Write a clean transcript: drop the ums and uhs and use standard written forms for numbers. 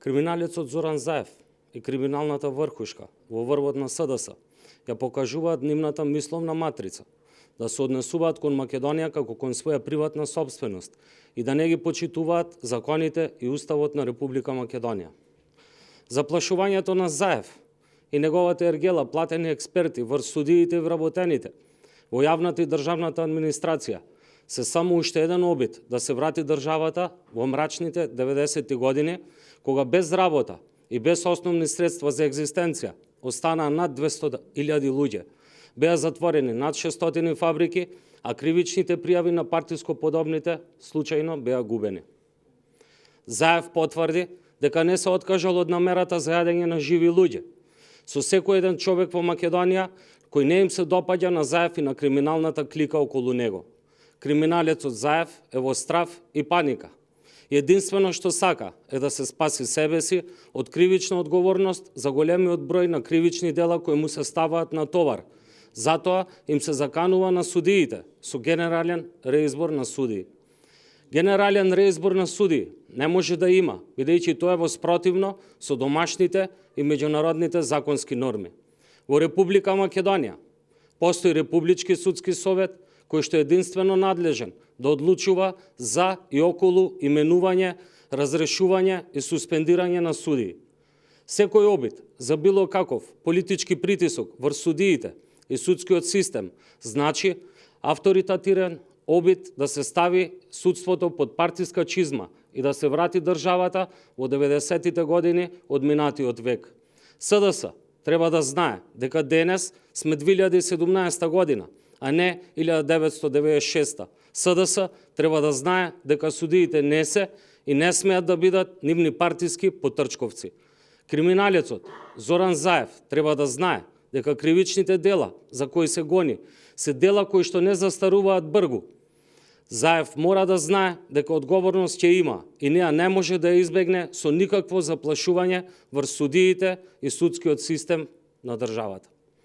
Криминалецот Зоран Заев и криминалната врхушка во врвот на СДС ја покажуваат нивната мисловна матрица, да се однесуваат кон Македонија како кон своја приватна собственост и да не ги почитуваат законите и уставот на Република Македонија. Заплашувањето на Заев и неговата ергела платени експерти врз судиите и вработените во јавната и државната администрација се само уште еден обид да се врати државата во мрачните 90-ти години, кога без работа и без основни средства за екзистенција останаа над 200.000 луѓе. Беа затворени над 600 фабрики, а кривичните пријави на партиско подобните случајно беа губени. Заев потврди дека не се откажал од намерата за јадење на живи луѓе. Со секој еден човек во Македонија кој не им се допаѓа на Заев и на криминалната клика околу него. Криминалецот Заев е во страв и паника. Единствено што сака е да се спаси себе си од кривична одговорност за големиот број на кривични дела кои му се ставаат на товар. Затоа им се заканува на судиите со генерален реизбор на судии. Генерален реизбор на судии не може да има, бидејќи тоа е во спротивно со домашните и меѓународните законски норми. Во Република Македонија постои Републички судски совет кој што е единствено надлежен да одлучува за и околу именување, разрешување и суспендирање на судии. Секој обид за било каков политички притисок врз судиите и судскиот систем значи авторитативен обид да се стави судството под партиска чизма и да се врати државата во 90-тите години од минатиот век. СДС треба да знае дека денес сме 2017 година, а не 1996. СДС треба да знае дека судиите не се и не смеат да бидат нивни партиски потрчковци. Криминалецот Зоран Заев треба да знае дека кривичните дела за кои се гони се дела кои што не застаруваат бргу. Заев мора да знае дека одговорност ќе има и неа не може да ја избегне со никакво заплашување врз судиите и судскиот систем на државата.